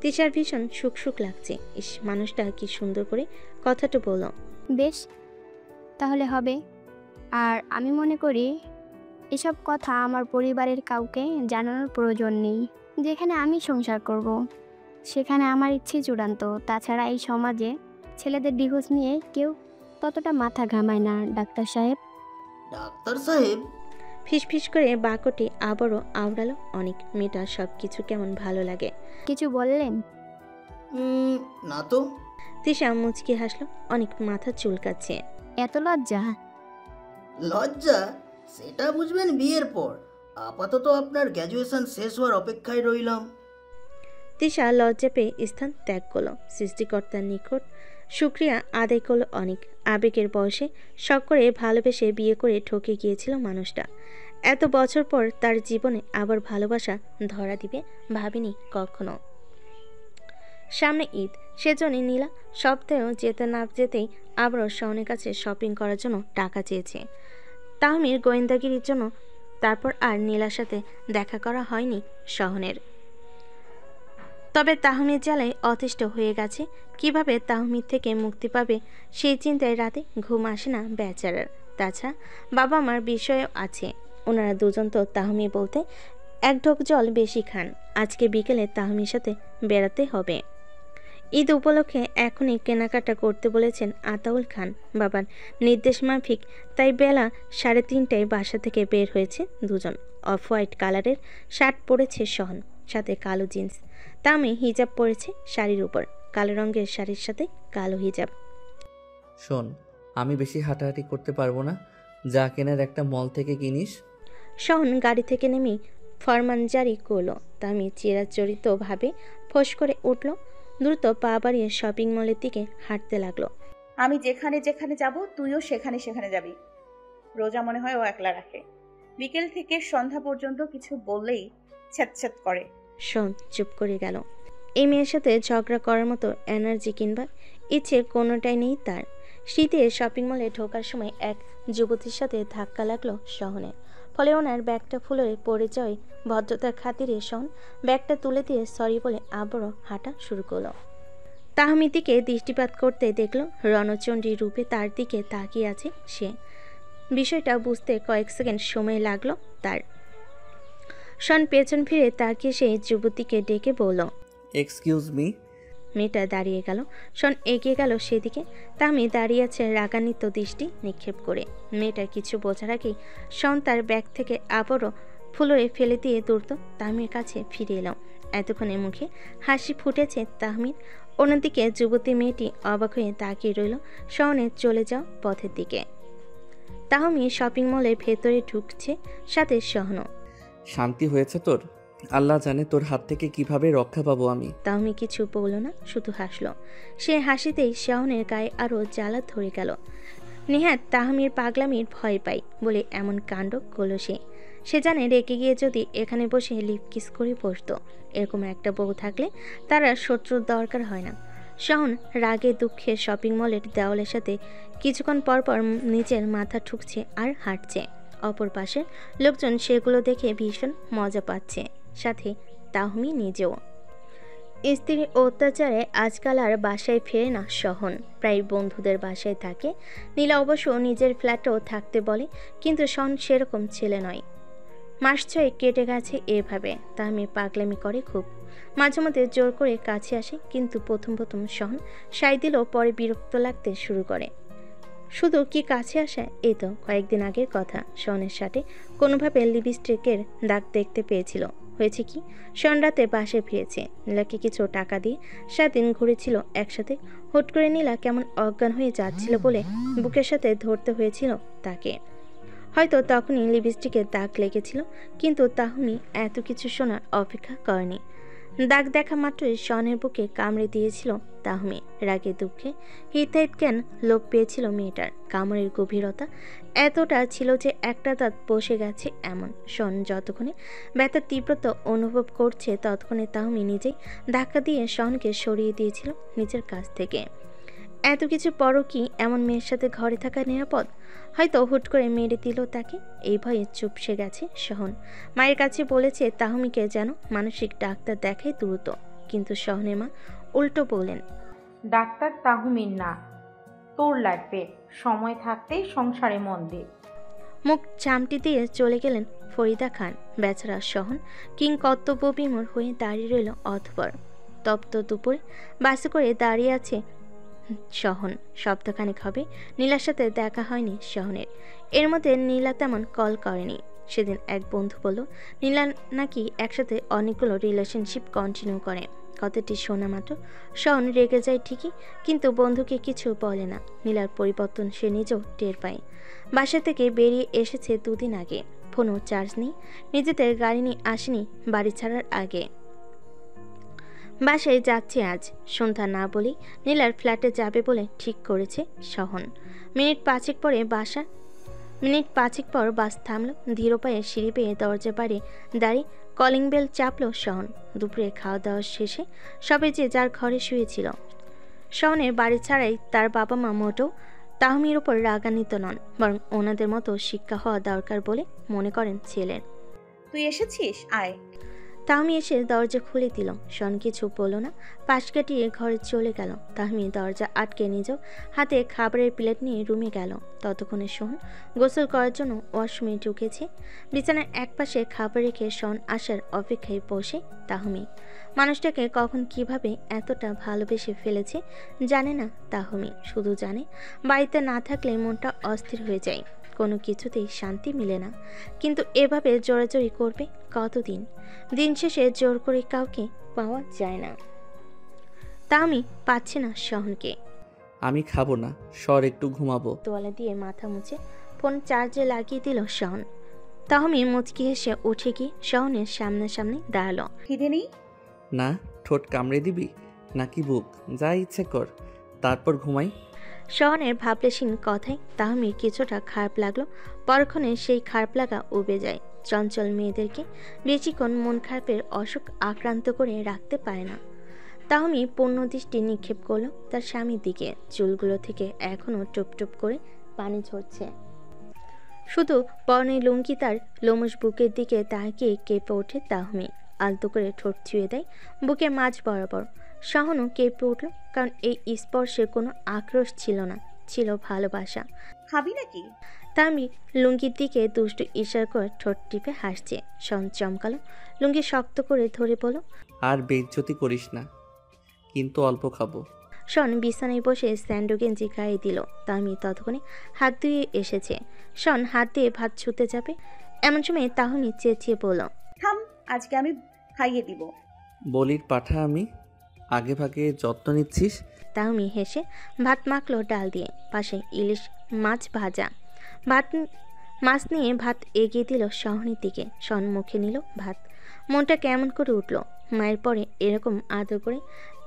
তিশার ভীষণ সুখ সুখ লাগছে। ইস, মানুষটা কি সুন্দর করে কথাটা বলল। বেশ, তাহলে হবে। আর আমি মনে করি এসব কথা আমার পরিবারের কাউকে জানানোর প্রয়োজন নেই। যেখানে আমি সংসার করব, সেখানে আমার ইচ্ছে চূড়ান্ত। তাছাড়া এই সমাজে ছেলেদের ডিভোর্স নিয়ে কেউ ততটা মাথা ঘামায় না ডাক্তার সাহেব। ডাক্তার সাহেব? ফিসফিস করে বাক্যটি আবারও আওড়ালো অনেক। মেয়েটা সব কিছু কেমন ভালো লাগে। কিছু বললেন? না তো। তিশা মুচকি হাসলো। অনেক মাথা চুলকাচ্ছে। এত লজ্জা? লজ্জা সেটা বুঝবেন বিয়ের পর। আপাতত আপনার গ্র্যাজুয়েশন শেষ হওয়ার অপেক্ষায় রইলাম। তিশা লজ্জা পেয়ে স্থান ত্যাগ করলো। সৃষ্টিকর্তার নিকট শুক্রিয়া আদায় করলো অনেক। আবেগের বয়সে শখ করে ভালোবেসে বিয়ে করে ঠকে গিয়েছিল মানুষটা। এত বছর পর তার জীবনে আবার ভালোবাসা ধরা দিবে ভাবিনি কখনো। সামনে ঈদ, সেজন্য নীলা সপ্তাহেও যেতে না যেতেই আবারও শাওনের কাছে শপিং করার জন্য টাকা চেয়েছে। তাহমির গোয়েন্দাগিরির জন্য। তারপর আর নীলার সাথে দেখা করা হয়নি শহনের। তবে তাহমির জ্বালায় অতিষ্ঠ হয়ে গেছে। কিভাবে তাহমির থেকে মুক্তি পাবে সেই চিন্তায় রাতে ঘুম আসে না বেচারার। তাছাড়া বাবা মার বিষয়ও আছে। ওনারা দুজন তো তাহমি বলতে এক ঢোক জল বেশি খান। আজকে বিকেলে তাহমির সাথে বেড়াতে হবে। ঈদ উপলক্ষে এখনই কেনাকাটা করতে বলেছেন আতাউল খান বাবার নির্দেশ মাফিক। তাই বেলা 3:30টায় বাসা থেকে বের হয়েছে দুজন। অফ হোয়াইট কালারের শার্ট পরেছে শহন, সাথে কালো জিন্স। তাহমি হিজাব পরেছে শাড়ির উপর, কালো রঙের শাড়ির সাথে কালো হিজাব। শোন, আমি বেশি হাঁটাহাঁটি করতে পারবো না, যা কেনার একটা মল থেকে কিনিস। শহন গাড়ি থেকে নেমে ফরমান জারি করলো। তাহমি চিরাচরিতভাবে ফোঁস করে উঠল। দ্রুত পা বাড়িয়ে শপিং মলের দিকে হাঁটতে লাগলো। আমি যেখানে যেখানে যাব তুইও সেখানে সেখানে যাবি। রোজা মনে হয় ও একলা রাখে। বিকেল থেকে সন্ধ্যা পর্যন্ত কিছু বললেই ছ্যাঁত করে। শোন চুপ করে গেল। এই মেয়ের সাথে ঝগড়া করার মতো এনার্জি কিংবা ইচ্ছে কোনোটাই নেই তার। শীতে শপিং মলে ঢোকার সময় এক যুবতীর সাথে ধাক্কা লাগলো শহনে। ফলে ওনার ব্যাগটা ফুলে পড়ে যাওয়ায় ভদ্রতার খাতিরে শহন ব্যাগটা তুলে দিয়ে সরি বলে আবারও হাঁটা শুরু করলো। তাহমির দিকে দৃষ্টিপাত করতে দেখলো রণচণ্ডী রূপে তার দিকে তাকিয়ে আছে সে। বিষয়টা বুঝতে কয়েক সেকেন্ড সময় লাগলো তার। শন পেছন ফিরে তাকিয়ে সেই যুবতীকে ডেকে বলল, এক্সকিউজ মি। মেয়েটা দাঁড়িয়ে গেল। শন এগিয়ে গেল সেদিকে। তাহমি দাঁড়িয়ে আছে রাগান্বিত দৃষ্টি নিক্ষেপ করে। মেয়েটা কিছু বোঝার আগেই শন তার ব্যাগ থেকে আবারও ফুলরে ফেলে দিয়ে দৌড়ত তাহমির কাছে ফিরে এলাম। এতক্ষণে মুখে হাসি ফুটেছে তাহমির। অন্যদিকে যুবতী মেয়েটি অবাক হয়ে তাকিয়ে রইল শহনের চলে যাওয়া পথের দিকে। তাহমি শপিং মলের ভেতরে ঢুকছে, সাথে শহন। শান্তি হয়েছে তোর? আল্লাহ জানে তোর হাত থেকে কিভাবে রক্ষা পাবো আমি। তাহমি কিছু বলল না, শুধু হাসলো। সে হাসিতেই শাওনের গায়ে আরও জ্বালা ধরে গেল। নেহাত তাহমির পাগলামির ভয় পাই বলে এমন কাণ্ড করল সে। সে জানে রেগে গিয়ে যদি এখানে বসে লিপ কিস করে বসতো। এরকম একটা বউ থাকলে তারা শত্রুর দরকার হয় না। শাওন রাগে দুঃখে শপিং মলের দেওয়ালের সাথে কিছুক্ষণ পরপর নিজের মাথা ঠুকছে আর হাঁটছে। অপর পাশে লোকজন সেগুলো দেখে ভীষণ মজা পাচ্ছে, সাথে তাহমি নিজেও। স্ত্রীর অত্যাচারে আজকাল আর বাসায় ফেরে না শহন, প্রায় বন্ধুদের বাসায় থাকে। নীলা অবশ্য নিজের ফ্ল্যাটেও থাকতে বলে, কিন্তু শহন সেরকম ছেলে নয়। মাস 6 কেটে গেছে এভাবে। তাহমি পাগলামি করে খুব, মাঝে মধ্যে জোর করে কাছে আসে, কিন্তু প্রথম শহন সাই দিলেও পরে বিরক্ত লাগতে শুরু করে। শুধু কি কাছে আসে, এই তো কয়েকদিন আগের কথা। শহনের সাথে কোনোভাবে লিপস্টিকের দাগ দেখতে পেয়েছিল। হয়েছে কি, শন রাতে বাসায় ফিরেছে। নীলাকে কিছু টাকা দিয়ে সারাদিন ঘুরেছিল একসাথে। হুট করে নীলা কেমন অজ্ঞান হয়ে যাচ্ছিল বলে বুকের সাথে ধরতে হয়েছিল তাকে। হয়তো তখনই লিপস্টিকের দাগ লেগেছিল, কিন্তু তাহমি এত কিছু শোনার অপেক্ষা করেনি। দাগ দেখা মাত্রই শনের বুকে কামড়ে দিয়েছিল তাহমি। রাগে দুঃখে হিতাহিতজ্ঞান লোপ পেয়েছিল মেয়েটার। কামড়ের গভীরতা এতটা ছিল যে একটা দাঁত বসে গেছে এমন। শন যতক্ষণে ব্যথার তীব্রতা অনুভব করছে ততক্ষণে তাহমি নিজেই ধাক্কা দিয়ে শনকে সরিয়ে দিয়েছিল নিজের কাছ থেকে। এত কিছু পরও কি এমন মেয়ের সাথে ঘরে থাকা নিরাপদ? হয়তো হুট করে মেরে দিল তাকে। এই ভয়ে চুপসে গেছে শহন। মায়ের কাছে বলেছে তাহমিকে যেন মানসিক ডাক্তার দেখায় দ্রুত, কিন্তু শহনের মা উল্টো বললেন, ডাক্তার তাহমির না, তোর লাগবে। সময় থাকতেই সংসারে মন দে। মুখ চামটি দিয়ে চলে গেলেন ফরিদা খান। বেচারা শহন কিং কর্তব্য বিমূঢ় হয়ে দাঁড়িয়ে রইল অথপর। তপ্ত দুপুরে বাসে করে দাঁড়িয়ে আছে শহন। সপ্তাহখানেক হবে নীলার সাথে দেখা হয়নি শহনের। এর মধ্যে নীলা তেমন কল করেনি। সেদিন এক বন্ধু বলল নীলা নাকি একসাথে অনেকগুলো রিলেশনশিপ কন্টিনিউ করে। কথাটি শোনা মাত্র শহন রেগে যায় ঠিকই, কিন্তু বন্ধুকে কিছু বলে না। নীলার পরিবর্তন সে নিজেও টের পায়। বাসা থেকে বেরিয়ে এসেছে দুদিন আগে। ফোনও চার্জ নেই। নিজেদের গাড়ি নিয়ে আসেনি বাড়ি ছাড়ার আগে। বাসায় যাচ্ছে আজ। সন্ধ্যা না বলেই নীলার ফ্ল্যাটে যাবে বলে ঠিক করেছে শহন। মিনিট পাঁচেক পর বাস থামল। ধীর পায়ে সিঁড়ি পেয়ে দরজা বাড়ি দাঁড়িয়ে কলিং বেল চাপল শহন। দুপুরে খাওয়া দাওয়া শেষে সবাই যে যার ঘরে শুয়েছিল। শহনের বাড়ি ছাড়াই তার বাবা মা মোটেও তাহমির ওপর রাগান্বিত নন, বরং ওনাদের মতো শিক্ষা হওয়া দরকার বলে মনে করেন ছেলের। তুই এসেছিস, আয়। তাহমি এসে দরজা খুলে দিল। শন কিছু বলল না, পাশ কাটিয়ে ঘরে চলে গেল। তাহমি দরজা আটকে নিজেও হাতে খাবারের প্লেট নিয়ে রুমে গেল। ততক্ষণে শন গোসল করার জন্য ওয়াশরুমে ঢুকেছে। বিছানার একপাশে খাবার রেখে শন আসার অপেক্ষায় বসে তাহমি। মানুষটাকে কখন কিভাবে এতটা ভালোবেসে ফেলেছে জানে না তাহমি, শুধু জানে বাড়িতে না থাকলে মনটা অস্থির হয়ে যায়, কোনো কিছুতেই শান্তি মিলে না। কিন্তু এভাবে জোরাজোরি করবে কতদিন? দিন শেষে জোর করে কাউকে পাওয়া যায় না। তা আমি পাচ্ছি না শহনকে। আমি খাবো না, সর একটু ঘুমাবো। তোয়ালে দিয়ে মাথা মুছে ফোন চার্জে লাগিয়ে দিল শহন। তাহমি মুচকি হেসে উঠে গিয়ে শহনের সামনাসামনি দাঁড়ালো। খিদে নেই? না, ঠোঁট কামড়ে দিবি নাকি বুক? যা ইচ্ছে কর, তারপর ঘুমাই। শহনের ভাবলেশীন কথায় তাহমির কিছুটা খারাপ লাগলো। পরক্ষণে সেই খারাপ লাগা উবে যায়। চঞ্চল মেয়েদেরকে বেশিক্ষণ মন খারাপের অসুখ আক্রান্ত করে রাখতে পারে না। তাহমি পূর্ণ দৃষ্টি নিক্ষেপ করলো তার স্বামীর দিকে। চুলগুলো থেকে এখনও টুপ করে পানি ঝরছে। শুধু পরনে লুঙ্গি, তার লোমশ বুকের দিকে তাকিয়ে কেঁপে ওঠে তাহমি। আলতো করে ঠোঁট ছুঁয়ে দেয় বুকের মাঝ বরাবর। শহনও কেঁপে উঠল, কারণ এই স্পর্শে কোনো আক্রোশ ছিল না, ছিল ভালোবাসা। খাবি নাকি? তাহমি লুঙ্গির দিকে দুষ্টু ইশারা করে ঠোঁট টিপে হাসছে। শন চমকালো, লুঙ্গি শক্ত করে ধরে বলো, আর বেইজ্জতি করিস না, কিন্তু অল্প খাবো। শন বিছানায় বসে স্যান্ডো গেঞ্জি গায়ে দিল। তাহমি ততক্ষণে হাত ধুয়ে এসেছে। শন হাত দিয়ে ভাত ছুঁতে যাবে, এমন সময় তাহমি চেঁচিয়ে বলল, থাম, আজকে আমি খাইয়ে দিব। বলির পাঠা আমি, আগে ভাগে যত্ন নিচ্ছিস। তাহমি হেসে ভাত মাখলো ডাল দিয়ে। পাশে ইলিশ মাছ ভাজা। মাছ নিয়ে ভাত এগিয়ে দিল শহনের দিকে। শন মুখে নিল ভাত। মনটা কেমন করে উঠল। মায়ের পরে এরকম আদর করে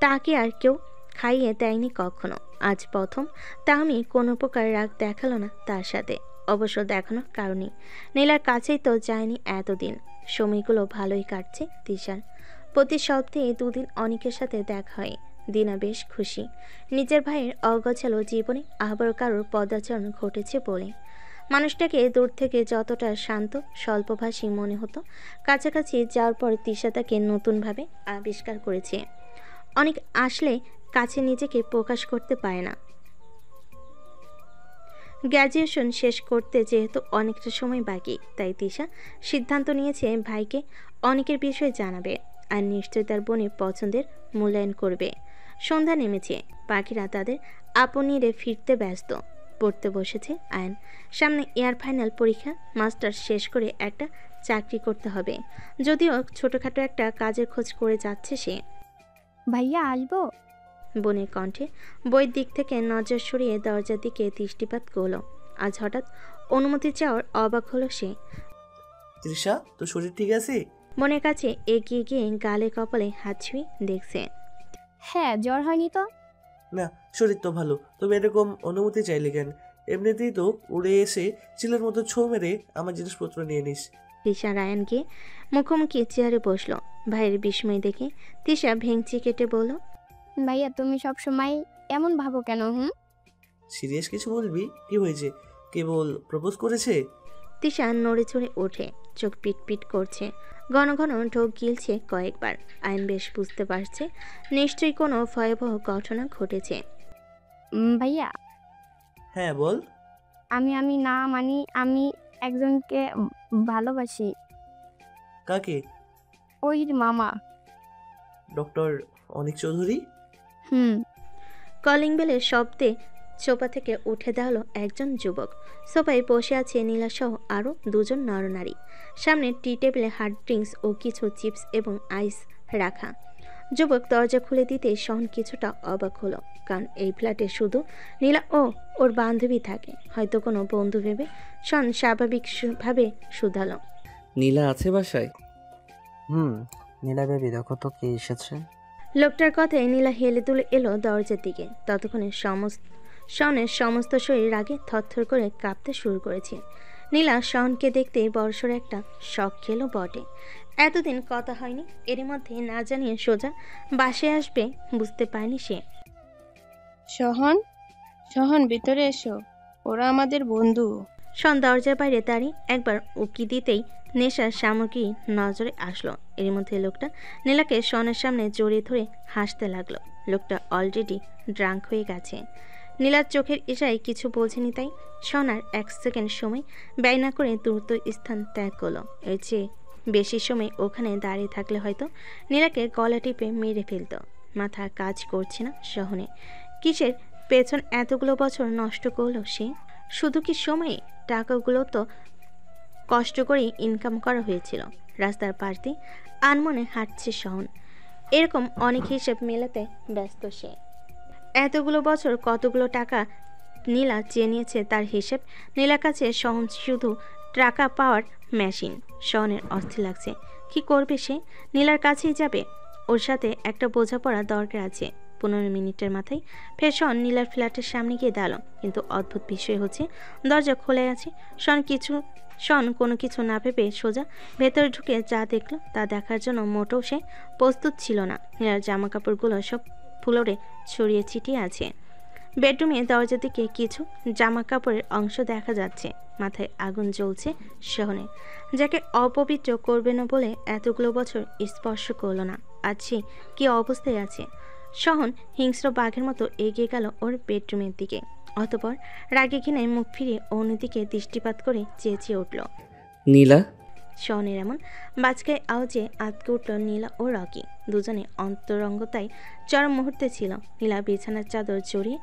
তাকে আর কেউ খাইয়ে দেয়নি কখনো। আজ প্রথম তাহমি কোনো প্রকার রাগ দেখালো না তার সাথে। অবশ্য দেখানোর কারণে নীলার কাছেই তো যায়নি এতদিন। সময়গুলো ভালোই কাটছে তিশার। প্রতি সপ্তাহে দুদিন অনেকের সাথে দেখা হয়। দিনা বেশ খুশি নিজের ভাইয়ের অগোছালো জীবনে আবার কারোর পদাচরণ ঘটেছে বলে। মানুষটাকে দূর থেকে যতটা শান্ত স্বল্পভাষী মনে হতো, কাছাকাছি যাওয়ার পর তিশা তাকে নতুনভাবে আবিষ্কার করেছে। অনেক আসলে কাছে নিজেকে প্রকাশ করতে পারে না। গ্র্যাজুয়েশন শেষ করতে যেহেতু অনেকটা সময় বাকি, তাই তিশা সিদ্ধান্ত নিয়েছে ভাইকে অনেকের বিষয়ে জানাবে, আর নিশ্চয় তার বোনের পছন্দের মূল্যায়ন করবে। সন্ধ্যা নেমেছে, পাখিরা তাদের আপনিরে ফিরতে ব্যস্ত। পড়তে বসেছে আয়ন। সামনে ইয়ার ফাইনাল পরীক্ষা। মাস্টার শেষ করে একটা চাকরি করতে হবে। যদিও ছোটখাটো একটা কাজের খোঁজ করে যাচ্ছে সে। ভাইয়া আসবো? বোনের কণ্ঠে বইয়ের দিক থেকে নজর সরিয়ে দরজার দিকে দৃষ্টিপাত করলো। আজ হঠাৎ অনুমতি চাওয়ার অবাক হলো সে। তৃষা, তোর শরীর ঠিক আছে? বোনের কাছে এগিয়ে গিয়ে গালে কপালে হাত ছুঁয়ে দেখছে। হ্যাঁ, জ্বর হয়নি তো। না, শরীর তো ভালো, তবে এরকম অনুমতি চাইলে কেন? এমনিতেই তো উড়ে এসে চিলের মতো ছো মেরে আমার জিনিসপত্র নিয়ে নিস। তৃষা রায়ান গিয়ে মুখোমুখি চেয়ারে বসলো। ভাইয়ের বিস্ময় দেখে তৃষা ভেঙচি কেটে বলল, ভাইয়া তুমি সব সময় এমন ভাবো কেন? সিরিয়াস কিছু বলবি? কি হয়েছে? কেবল প্রপোজ করেছে? তৃষা নড়ে চড়ে ওঠে, চোখ পিটপিট করছে, ঘন ঘন ঢোক গিলছে কয়েকবার। আইন বেশ বুঝতে পারছে নিশ্চয়ই কোনো ভয়াবহ ঘটনা ঘটেছে। ভাইয়া, হ্যাঁ বল। আমি না মানি, আমি একজনকে ভালোবাসি। কাকে? ওই মামা। ডক্টর অনিক চৌধুরী? কলিং বেলের শব্দে সোফা থেকে উঠে দাঁড়ালো একজন যুবক। সোফায় বসে আছে নীলাসহ আরও দুজন নরনারী। সামনে টি টেবিলে হার্ড ড্রিঙ্কস ও কিছু চিপস এবং আইস রাখা। যুবক দরজা খুলে দিতে শহন কিছুটা অবাক হলো, কারণ এই ফ্ল্যাটে শুধু নীলা ও ওর বান্ধবী থাকে। হয়তো কোনো বন্ধু ভেবে শহন স্বাভাবিকভাবে শুধালো, নীলা আছে বাসায়? নীলা বেবি, দেখো তো কে এসেছে। লোকটার কথায় নীলা হেলে তুলে এলো দরজার দিকে। ততক্ষণে শহনের সমস্ত শরীর আগে থরথর করে কাঁপতে শুরু করেছে। নীলা শহনকে দেখতেই বড়সড় একটা শখ খেলো বটে। এতদিন কথা হয়নি, এরই মধ্যে না জানিয়ে সোজা বাসায় আসবে বুঝতে পারেনি সে। শহন ভিতরে এসো, ওরা আমাদের বন্ধু। শন দরজার বাইরে দাঁড়িয়ে একবার উকি দিতেই নেশার সামগ্রী নজরে আসলো। এর মধ্যে লোকটা নীলাকে শনের সামনে জড়িয়ে ধরে হাসতে লাগলো। লোকটা অলরেডি ড্রাঙ্ক হয়ে গেছে। নীলার চোখের ইশারায় কিছু বোঝেনি, তাই শনার 1 সেকেন্ড সময় ব্যয় না করে দ্রুত স্থান ত্যাগ করলো। এর চেয়ে বেশি সময় ওখানে দাঁড়িয়ে থাকলে হয়তো নীলাকে গলা টিপে মেরে ফেলত। মাথা কাজ করছে না শহনে। কিসের পেছন এতগুলো বছর নষ্ট করলো সে? শুধু কি সময়ে? টাকাগুলো তো কষ্ট করে ইনকাম করা হয়েছিল। রাস্তার পাশ দিয়ে আনমনে হাঁটছে শহন। এরকম অনেক হিসেব মেলাতে ব্যস্ত সে। এতগুলো বছর কতগুলো টাকা নীলা চেয়ে নিয়েছে তার হিসেব। নীলার কাছে শহন শুধু টাকা পাওয়ার মেশিন। শহনের অস্থির লাগছে। কি করবে সে? নীলার কাছেই যাবে? ওর সাথে একটা বোঝাপড়া দরকার আছে। 15 মিনিটের মাথায় ফের শন নীলার ফ্ল্যাটের সামনে গিয়ে দাঁড়ালো। কিন্তু অদ্ভুত বিষয় হচ্ছে দরজা খোলা আছে। শন কোনো কিছু না ভেবে সোজা ভেতরে ঢুকে যা দেখলো তা দেখার জন্য মোটেও সে প্রস্তুত ছিল না। নীলার জামা কাপড়গুলো সব ফ্লোরে ছড়িয়ে ছিটিয়ে আছে। বেডরুমে দরজার দিকে কিছু জামা কাপড়ের অংশ দেখা যাচ্ছে। মাথায় আগুন জ্বলছে শহনে। যাকে অপবিত্র করবে না বলে এতগুলো বছর স্পর্শ করলো না, আজ সে কি অবস্থায় আছে। শহন হিংস্র বাঘের মতো এগিয়ে গেল ওর বেডরুমের দিকে। অতঃপর রাগে ঘৃণায় মুখ ফিরিয়ে অন্যদিকে দৃষ্টিপাত করে চেঁচিয়ে উঠল, নীলা। শহনের এমন বাজকায় আওয়াজে আটকে উঠল নীলা ও রকি। দুজনে অন্তরঙ্গতায় চরম মুহূর্তে ছিল। নীলা বিছানার চাদর জড়িয়ে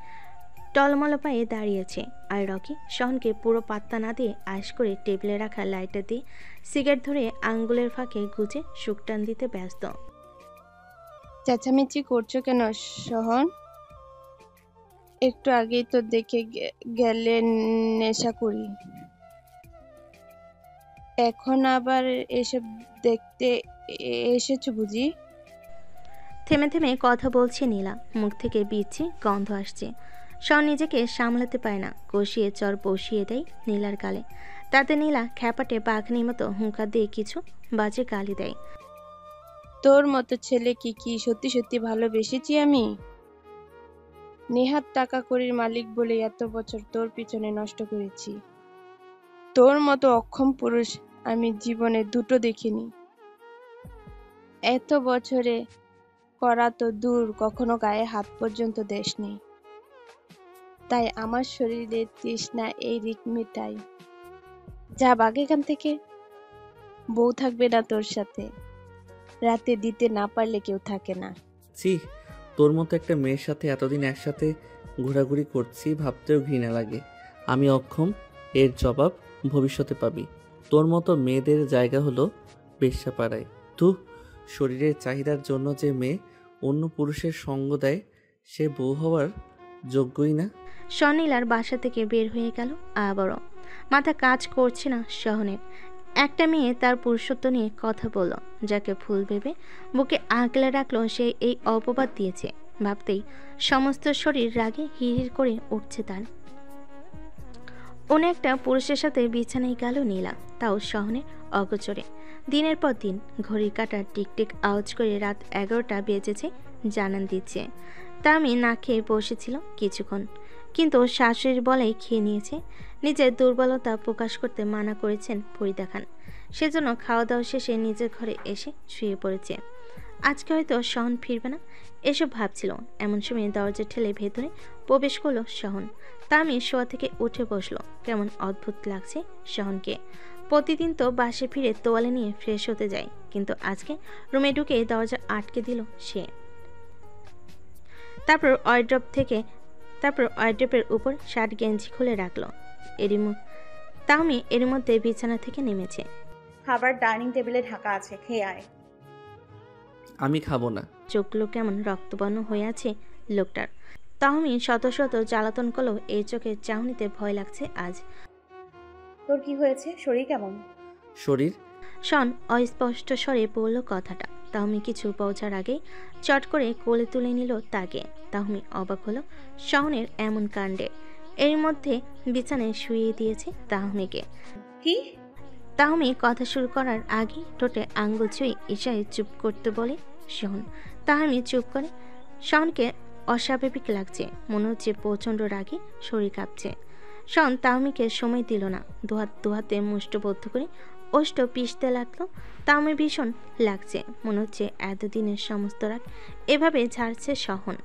টলমল পায়ে দাঁড়িয়েছে, আর রকি শহনকে পুরো পাত্তা না দিয়ে আশ করে টেবিলে রাখা লাইটার দিয়ে সিগারেট ধরে আঙ্গুলের ফাঁকে গুজে শুকটান দিতে ব্যস্ত। চেঁচামেচি করছো কেন শহন? একটু আগেই তো দেখে গেলে নেশা করি, এখন আবার এসব দেখতে এসেছো বুঝি? থেমে থেমে কথা বলছে নীলা। মুখ থেকে বিচ্ছি গন্ধ আসছে। শহন নিজেকে সামলাতে পারে না, কষিয়ে চর বসিয়ে দেয় নীলার গালে। তাতে নীলা খ্যাপাটে বাঘনির মতো হুঙ্কার দিয়ে কিছু বাজে গালি দেয়। তোর মতো ছেলে কি সত্যি সত্যি ভালোবেসেছি আমি? নেহাত টাকা কড়ির মালিক বলে এত বছর তোর পিছনে নষ্ট করেছি। তোর মতো অক্ষম পুরুষ আমি জীবনে দুটো দেখিনি। এত বছরে করা তো দূর, কখনো গায়ে হাত পর্যন্ত দেসনি। তাই আমার শরীরে তৃষ্ণা এই রিক মেটাই। যা বাঘ এখান থেকে। বউ থাকবে না তোর সাথে, রাতে দিতে না পারলে কেউ থাকে না। ছি, তোর মতো একটা মেয়ের সাথে এতদিন একসাথে ঘোরাঘুরি করছি ভাবতেও ঘৃণা লাগে। আমি অক্ষম, এর জবাব ভবিষ্যতে পাবি। তোর মতো মেয়েদের জায়গা হলো বেশ্যাপাড়ায়। তু শরীরের চাহিদার জন্য যে মেয়ে অন্য পুরুষের সঙ্গ দেয় সে বউ হওয়ার যোগ্যই না। স্বনীলার বাসা থেকে বের হয়ে গেল আবারও। মাথা কাজ করছে না সহনের। একটা মেয়ে তার পুরুষত্ব নিয়ে কথা বলল, যাকে ফুল ভেবে বুকে আগলে রাখলো সে এই অপবাদ দিয়েছে। ভাবতেই সমস্ত শরীর রাগে হিড়হিড় করে উঠছে তার। অন্য একটা পুরুষের সাথে বিছানায় গেল নীলা, তাও সহনের অগোচরে। দিনের পর দিন ঘড়ির কাঁটার টিকটিক আওয়াজ করে রাত 11টা বেজেছে জানান দিচ্ছে। তামি না খেয়ে বসেছিল কিছুক্ষণ, কিন্তু শাশুড়ির বলেই খেয়ে নিয়েছে। নিজের দুর্বলতা প্রকাশ করতে মানা করেছেন ফরিদা খান, সেজন্য খাওয়া দাওয়া শেষে নিজের ঘরে এসে শুয়ে পড়েছে। আজকে হয়তো সহন ফিরবে না এসব ভাবছিল, এমন সময় দরজা ঠেলে ভেতরে প্রবেশ করলো সহন। তামি শোয়া থেকে উঠে বসলো। কেমন অদ্ভুত লাগছে সহনকে। প্রতিদিন তো বাসে ফিরে তোয়ালে নিয়ে ফ্রেশ হতে যায়, কিন্তু আজকে রুমে ঢুকে দরজা আটকে দিল সে। তারপর ওয়ার্ড্রপের উপর শার্ট গেঞ্জি খুলে রাখলো। তাহমি এর মধ্যে বিছানা থেকে নেমেছে। খাবার ডাইনিং টেবিলে ঢাকা আছে, খেয়ে আয়। আমি খাবো না। চোখগুলো কেমন রক্তবর্ণ হয়ে আছে লোকটার। তাহমি শত শত জ্বালাতন করলেও এই চোখের চাহনিতে ভয় লাগছে আজ। তোর কি হয়েছে? শরীর কেমন? শরীর? শন অস্পষ্ট স্বরে বলল কথাটা। তাহমি কিছু পৌঁছার আগেই চট করে কোলে তুলে নিল তাকে। তাহমি অবাক হলো শহনের এমন কাণ্ডে। এর মধ্যে বিছানায় শুইয়ে দিয়েছে তাহমিকে। কি? তাহমি কথা শুরু করার আগে ঠোঁটে আঙ্গুল ছুঁয়ে ইশায় চুপ করতে বলে শহন। তাহমি চুপ করে। শহনকে অস্বাভাবিক লাগছে, মনে হচ্ছে প্রচণ্ড রাগে শরীর কাঁপছে। শন তাহমিকে সময় দিল না, দুহাতে মুষ্টবদ্ধ করে ওষ্ঠ পিষতে লাগলো। তাহমি ভীষণ লাগছে, মনে হচ্ছে এতদিনের সমস্ত রাগ এভাবে ঝাড়ছে সহন।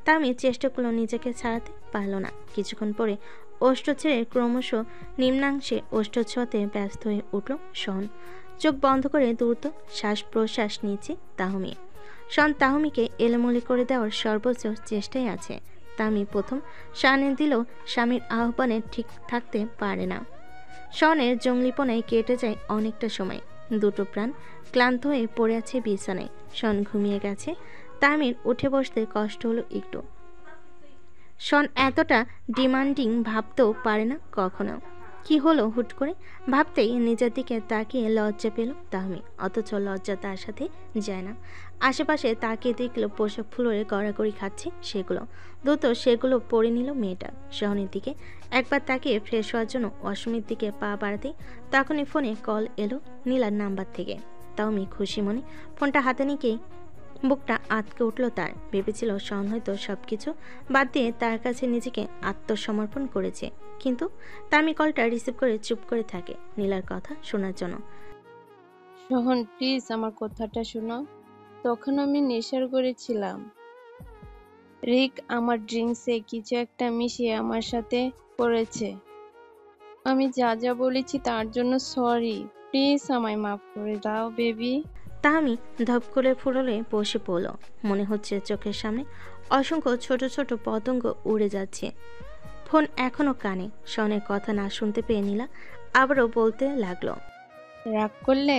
তাহমি চেষ্টা করলো নিজেকে ছাড়াতে পারল না। কিছুক্ষণ পরে ওষ্ঠ ছেড়ে ক্রমশ নিম্নাংশে ওষ্ঠ ছোঁয়াতে ব্যস্ত হয়ে উঠল সহন। চোখ বন্ধ করে দ্রুত শ্বাস প্রশ্বাস নিচ্ছে তাহমি। শন তাহমিকে এলোমেলো করে দেওয়ার সর্বোচ্চ চেষ্টায় আছে। তাহমি প্রথম শানে দিলেও স্বামীর আহ্বানে ঠিক থাকতে পারে না। শনের জঙ্গলিপনায় কেটে যায় অনেকটা সময়। দুটো প্রাণ ক্লান্ত হয়ে পড়ে আছে বিছানায়। শন ঘুমিয়ে গেছে। তাহমির উঠে বসতে কষ্ট হলো একটু। শন এতটা ডিমান্ডিং ভাবতেও পারে না কখনো। কি হলো হুট করে? ভাবতেই নিজের দিকে তাকিয়ে লজ্জা পেল তাহমি, অথচ লজ্জা তার সাথে যায় না। আশেপাশে তাকিয়ে দেখলো পোশাক ফ্লোরে গড়াগড়ি খাচ্ছে সেগুলো। দ্রুত সেগুলো পরে নিল মেয়েটা। শহনের দিকে একবার তাকিয়ে ফ্রেশ হওয়ার জন্য ওয়াশরুমের দিকে পা বাড়াতেই তখনই ফোনে কল এলো নীলার নাম্বার থেকে। তাহমি খুশি মনে ফোনটা হাতে নিকেই বুকটা আটকে উঠল তার। ভেবেছিল শহন হয়তো সবকিছু বাদ দিয়ে তার কাছে নিজেকে আত্মসমর্পণ করেছে, কিন্তু তামি কলটা রিসিভ করে চুপ করে থাকে নীলার কথা শোনার জন্য। সোহন প্লিজ আমার কথাটা শোনো। তখন আমি নেশার করেছিলাম। রিক আমার ড্রিঙ্কসে কিছু একটা মিশিয়ে আমার সাথে করেছে। আমি যা যা বলেছি তার জন্য সরি। প্লিজ আমায় মাফ করে দাও বেবি। তাহমি ধপ করে ফুরলে বসে পড়ল। মনে হচ্ছে চোখের সামনে অসংখ্য ছোট ছোট পতঙ্গ উড়ে যাচ্ছে। ফোন এখনো কানে। শনের কথা না শুনতে পেয়ে নীলা আবারও বলতে লাগলো, রাগ করলে?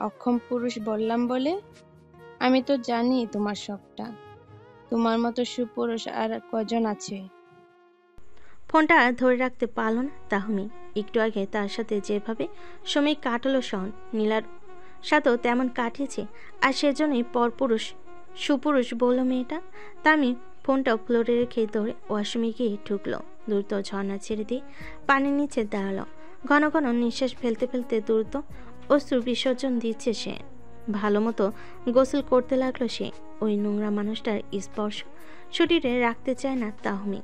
অক্ষম পুরুষ বললাম বলে? আমি তো জানি তোমার সবটা। তোমার মতো সুপুরুষ আর কজন আছে? ফোনটা ধরে রাখতে পারল না তাহমি। একটু আগে তার সাথে যেভাবে সময় কাটালো শহন, নীলার সাথেও তেমন কাটিয়েছে, আর সেজন্যই পরপুরুষ সুপুরুষ বলল মেয়েটা। তামি ফোনটা ফ্লোরে রেখে ধরে ওয়াশরুমে গিয়ে ঢুকলো। দ্রুত ঝর্ণা ছেড়ে দিয়ে পানির নিচে দাঁড়ালো। ঘন ঘন নিঃশ্বাস ফেলতে ফেলতে দ্রুত অশ্রু বিসর্জন দিচ্ছে সে। ভালো মতো গোসল করতে লাগলো সে। ওই নোংরা মানুষটার স্পর্শ শরীরে রাখতে চায় না তাহমি।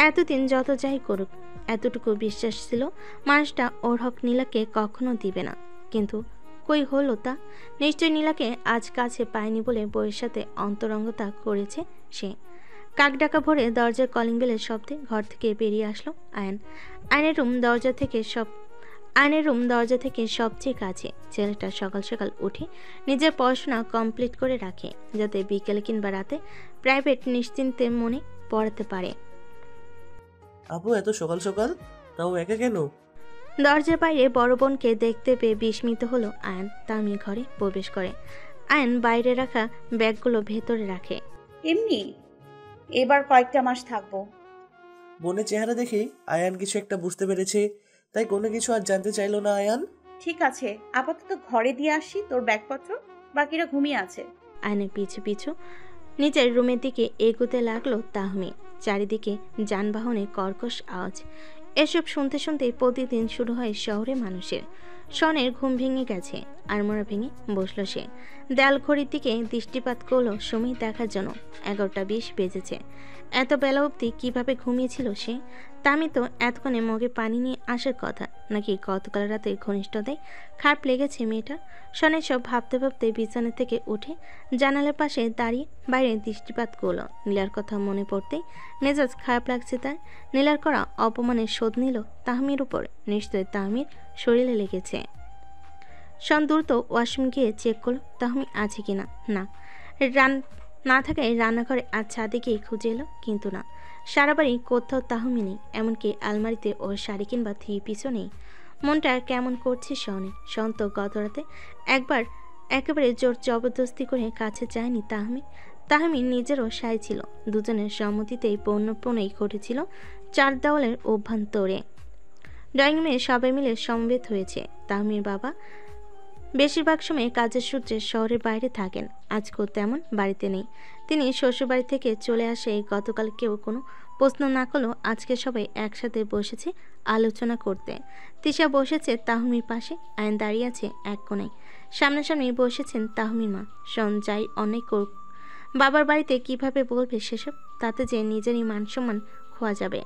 এতদিন যত যাই করুক, এতটুকু বিশ্বাস ছিল মানুষটা ওর হক নীলাকে কখনো দিবে না। কিন্তু কই হলো তা? নিশ্চয় নীলাকে আজ কাছে পায়নি বলে বইয়ের সাথে অন্তরঙ্গতা করেছে সে। কাক ডাকা ভরে দরজার কলিং বেলের শব্দে ঘর থেকে বেরিয়ে আসলো আয়ন। আয়নের রুম দরজা থেকে সবচেয়ে কাছে। ছেলেটা সকাল সকাল উঠে নিজের পড়াশোনা কমপ্লিট করে রাখে, যাতে বিকেলে কিংবা রাতে প্রাইভেট নিশ্চিন্তে মনে পড়াতে পারে। আপু এত সকাল সকাল, তাও একা কেন? দরজার বাইরে বড় বোনকে দেখতে পেয়ে বিস্মিত হলো আয়ান। তাহমি ঘরে প্রবেশ করে। আয়ান বাইরে রাখা ব্যাগগুলো ভেতরে রাখে। এমনি এবার কয়েকটা মাস থাকবো। বোনের চেহারা দেখে আয়ান কিছু একটা বুঝতে পেরেছে, তাই কোনো কিছু আর জানতে চাইলো না আয়ান। ঠিক আছে, আপাতত ঘরে দিয়ে আসি তোর ব্যাগপত্র, বাকিরা ঘুমিয়ে আছে। আয়নের পিছু পিছু নিজের রুমের দিকে এগোতে লাগলো তাহমি। চারিদিকে যানবাহনের কর্কশ আওয়াজ। এসব শুনতে শুনতেই প্রতিদিন শুরু হয় শহরে মানুষের। শনের ঘুম ভেঙে গেছে, আড়মোড়া ভেঙে বসল সে। দেয়াল ঘড়ির দিকে দৃষ্টিপাত করলো সময় দেখার জন্য 11:20 বেজেছে। এত বেলা অবধি কীভাবে ঘুমিয়েছিল সে? তামি তো এতক্ষণে মগে পানি নিয়ে আসার কথা, নাকি গতকাল রাতে ঘনিষ্ঠতায় খারাপ লেগেছে মেয়েটা? শনের সব ভাবতে ভাবতে বিছানা থেকে উঠে জানালার পাশে দাঁড়িয়ে বাইরে দৃষ্টিপাত করলো। নীলার কথা মনে পড়তেই মেজাজ খারাপ লাগছে তার। নীলার করা অপমানের শোধ নিল তাহমির উপর। নিশ্চয় তাহমির শরীরে লেগেছে। শন দ্রুত ওয়াশরুম গিয়ে চেক করলো তাহমি আছে কিনা। না থাকায় রান্নাঘরে আর ছাদে গিয়ে খুঁজে এলো, কিন্তু না, সারা বাড়ি কোথাও তাহমি নেই। এমনকি আলমারিতে ওর শাড়ি কিংবা থ্রি পিসও নেই। মনটা কেমন করছে শনে। শন তো গত রাতে একবার একেবারে জোর জবরদস্তি করে কাছে যায়নি তাহমি নিজেরও সাই ছিল। দুজনের সম্মতিতেই পৌনঃপুনই ঘটেছিল চার দেওয়ালের অভ্যন্তরে। ড্রয়িং রুমে সবাই মিলে সমবেত হয়েছে। তাহমির বাবা বেশিরভাগ সময় কাজের সূত্রে শহরের বাইরে থাকেন, আজকেও তেমন বাড়িতে নেই। তিনি শ্বশুরবাড়ি থেকে চলে আসে। গতকাল কেউ কোনো প্রশ্ন না করলেও আজকে সবাই একসাথে বসেছে আলোচনা করতে। তিশা বসেছে তাহমির পাশে, আয়ন দাঁড়িয়ে আছে এক কোণায়। সামনাসামনি বসেছেন তাহমির মা। শন যাই অনেক করুক, বাবার বাড়িতে কিভাবে বলবে সেসব? তাতে যে নিজেরই মান সম্মান খোয়া যাবে।